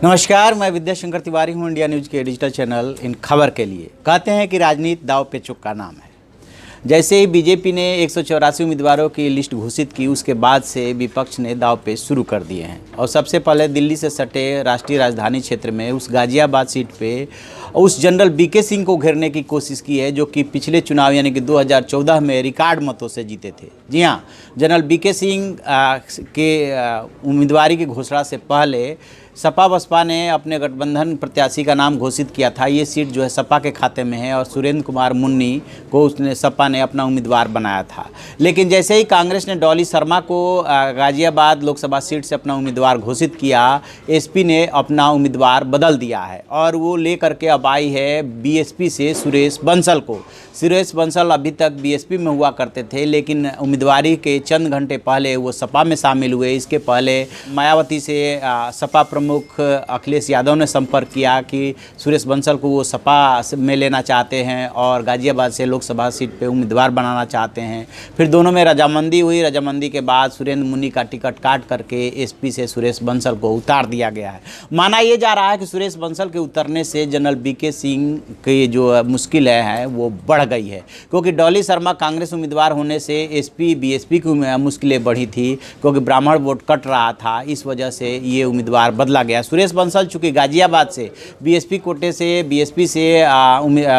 नमस्कार, मैं विद्याशंकर तिवारी हूँ इंडिया न्यूज़ के डिजिटल चैनल इन खबर के लिए। कहते हैं कि राजनीति दाव पेचों का नाम है। जैसे ही बीजेपी ने 184 उम्मीदवारों की लिस्ट घोषित की, उसके बाद से विपक्ष ने दाव पेच शुरू कर दिए हैं और सबसे पहले दिल्ली से सटे राष्ट्रीय राजधानी क्षेत्र में उस गाजियाबाद सीट पे उस जनरल बीके सिंह को घेरने की कोशिश की है, जो कि पिछले चुनाव यानी कि 2014 में रिकॉर्ड मतों से जीते थे। जी हाँ, जनरल बीके सिंह के उम्मीदवारी की घोषणा से पहले सपा बसपा ने अपने गठबंधन प्रत्याशी का नाम घोषित किया था। ये सीट जो है सपा के खाते में है और सुरेंद्र कुमार मुन्नी को उसने सपा ने अपना उम्मीदवार बनाया था। लेकिन जैसे ही कांग्रेस ने डॉली शर्मा को गाजियाबाद लोकसभा सीट से अपना उम्मीदवार घोषित किया, एसपी ने अपना उम्मीदवार बदल दिया है और वो लेकर के अब आई है बीएसपी से सुरेश बंसल को। सुरेश बंसल अभी तक बीएसपी में हुआ करते थे, लेकिन उम्मीदवारी के चंद घंटे पहले वो सपा में शामिल हुए। इसके पहले मायावती से सपा प्रमुख अखिलेश यादव ने संपर्क किया कि सुरेश बंसल को वो सपा में लेना चाहते हैं और गाजियाबाद से लोकसभा सीट पे उम्मीदवार बनाना चाहते हैं। फिर दोनों में रजामंदी हुई। रजामंदी के बाद सुरेंद्र मुन्नी का टिकट काट करके एसपी से सुरेश बंसल को उतार दिया गया है। माना ये जा रहा है कि सुरेश बंसल के उतरने से जनरल बीके सिंह की जो मुश्किल है वो बढ़ गई है, क्योंकि डॉली शर्मा कांग्रेस उम्मीदवार होने से एसपी बीएसपी की मुश्किलें बढ़ी थी, क्योंकि ब्राह्मण वोट कट रहा था। इस वजह से ये उम्मीदवार बदला गया। सुरेश बंसल चूँकि गाजियाबाद से बीएसपी कोटे से बीएसपी से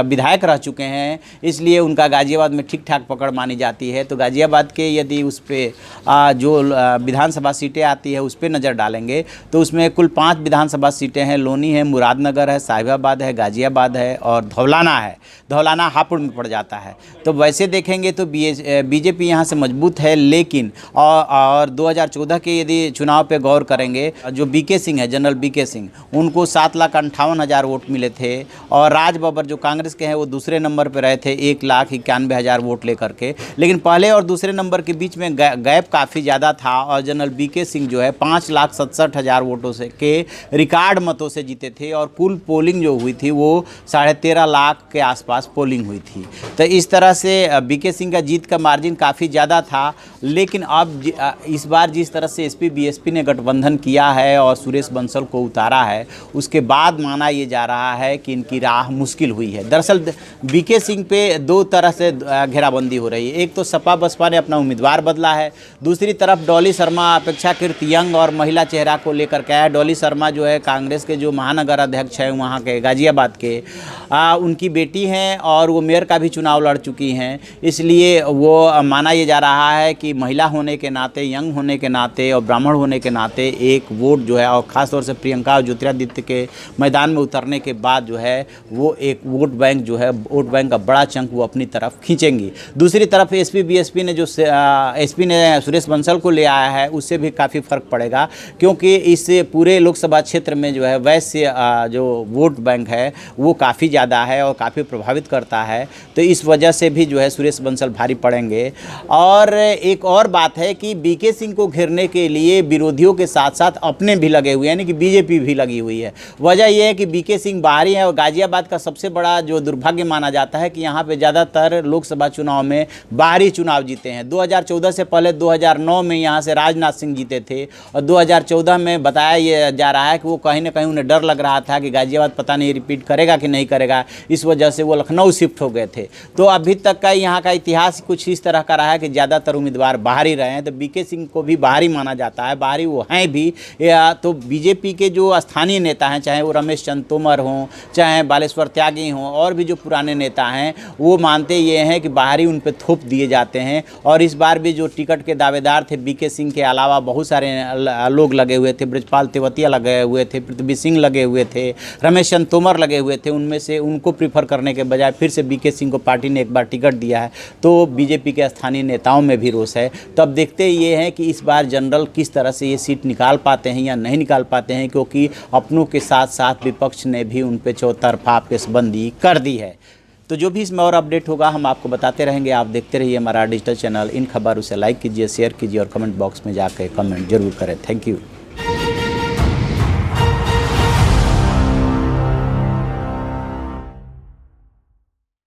विधायक रह चुके हैं, इसलिए उनका गाजियाबाद में ठीक ठाक पकड़ मानी जाती है। तो गाजियाबाद के यदि उस पर जो विधानसभा सीटें आती है उस पर नज़र डालेंगे तो उसमें कुल 5 विधानसभा सीटें हैं। लोनी है, मुरादनगर है, साहिबाबाद है, गाजियाबाद है और धौलाना है। धौलाना हापुड़ में पड़ जाता है। तो वैसे देखेंगे तो बीजेपी यहाँ से मजबूत है। लेकिन और 2014 के यदि चुनाव पे गौर करेंगे, जो बीके सिंह है, जनरल बीके सिंह, उनको 7,58,000 वोट मिले थे और राज बब्बर जो कांग्रेस के हैं वो दूसरे नंबर पे रहे थे 1,91,000 वोट लेकर के। लेकिन पहले और दूसरे नंबर के बीच में गैप काफ़ी ज़्यादा था और जनरल बीके सिंह जो है 5,67,000 वोटों से के रिकॉर्ड मतों से जीते थे और कुल पोलिंग जो हुई थी वो 13.5 लाख के आसपास पोलिंग हुई थी। तो इस तरह से बीके सिंह का जीत का मार्जिन काफ़ी ज़्यादा था। लेकिन अब इस बार जिस तरह से एसपी बीएसपी ने गठबंधन किया है और सुरेश बंसल को उतारा है, उसके बाद माना ये जा रहा है कि इनकी राह मुश्किल हुई है। दरअसल बीके सिंह पे 2 तरह से घेराबंदी हो रही है। एक तो सपा बसपा ने अपना उम्मीदवार बदला है, दूसरी तरफ डॉली शर्मा अपेक्षाकृत यंग और महिला चेहरा को लेकर के आया। डॉली शर्मा जो है कांग्रेस के जो महानगर अध्यक्ष हैं वहाँ के गाजियाबाद के, उनकी बेटी हैं और वो मेयर का भी चुनाव लड़ चुकी हैं। इसलिए वो माना ये जा रहा है कि महिला होने के नाते, यंग होने के नाते और ब्राह्मण होने के नाते एक वोट जो है, और ख़ास तौर से प्रियंका और ज्योतिरादित्य के मैदान में उतरने के बाद जो है वो एक वोट बैंक जो है, वोट बैंक का बड़ा चंक वो अपनी तरफ खींचेंगी। दूसरी तरफ एसपी बीएसपी ने जो एसपी ने सुरेश बंसल को ले आया है उससे भी काफ़ी फ़र्क पड़ेगा, क्योंकि इस पूरे लोकसभा क्षेत्र में जो है वैश्य जो वोट बैंक है वो काफ़ी ज़्यादा है और काफ़ी प्रभावित करता है। तो इस वजह से भी जो है सुरेश बंसल भारी पड़ेंगे। और एक और बात है कि बीके सिंह को घेरने के लिए विरोधियों के साथ साथ अपने भी लगे हुए हैं, यानी कि बीजेपी भी लगी हुई है। वजह यह है कि बीके सिंह बाहरी है और गाजियाबाद का सबसे बड़ा जो दुर्भाग्य माना जाता है कि यहाँ पे ज़्यादातर लोकसभा चुनाव में बाहरी चुनाव जीते हैं। 2014 से पहले 2009 में यहाँ से राजनाथ सिंह जीते थे और 2014 में बताया जा रहा है कि वो कहीं ना कहीं उन्हें डर लग रहा था कि गाजियाबाद पता नहीं रिपीट करेगा कि नहीं करेगा, इस वजह से वो लखनऊ शिफ्ट हो गए थे। तो अभी तक का यहाँ का इतिहास कुछ इस तरह का रहा है कि ज़्यादातर उम्मीदवार बाहरी रहे हैं। तो बीके सिंह को भी बाहरी माना जाता है, बाहरी वो हैं भी। तो बीजेपी के जो स्थानीय नेता हैं, चाहे वो रमेश चंद्र तोमर हों, चाहे बालेश्वर त्यागी हों और भी जो पुराने नेता हैं, वो मानते ये हैं कि बाहरी उन पर थोप दिए जाते हैं। और इस बार भी जो टिकट के दावेदार थे, बीके सिंह के अलावा बहुत सारे लोग लगे हुए थे। ब्रजपाल तेवतिया लगे हुए थे, पृथ्वी सिंह लगे हुए थे, रमेश चंद्र तोमर लगे हुए थे। उनमें से उनको प्रीफर करने के बजाय फिर से बीके सिंह को पार्टी ने एक बार टिकट दिया है। तो बीजेपी के स्थानीय नेताओं में भी रोष है। तो अब देखते ये हैं कि इस बार जनरल किस तरह से ये सीट निकाल पाते हैं या नहीं निकाल पाते हैं, क्योंकि अपनों के साथ साथ विपक्ष ने भी उन पर चौतरफा पेशबंदी कर दी है। तो जो भी इसमें और अपडेट होगा हम आपको बताते रहेंगे। आप देखते रहिए हमारा डिजिटल चैनल इन खबर। उसे लाइक कीजिए, शेयर कीजिए और कमेंट बॉक्स में जाकर कमेंट जरूर करें। Thank you.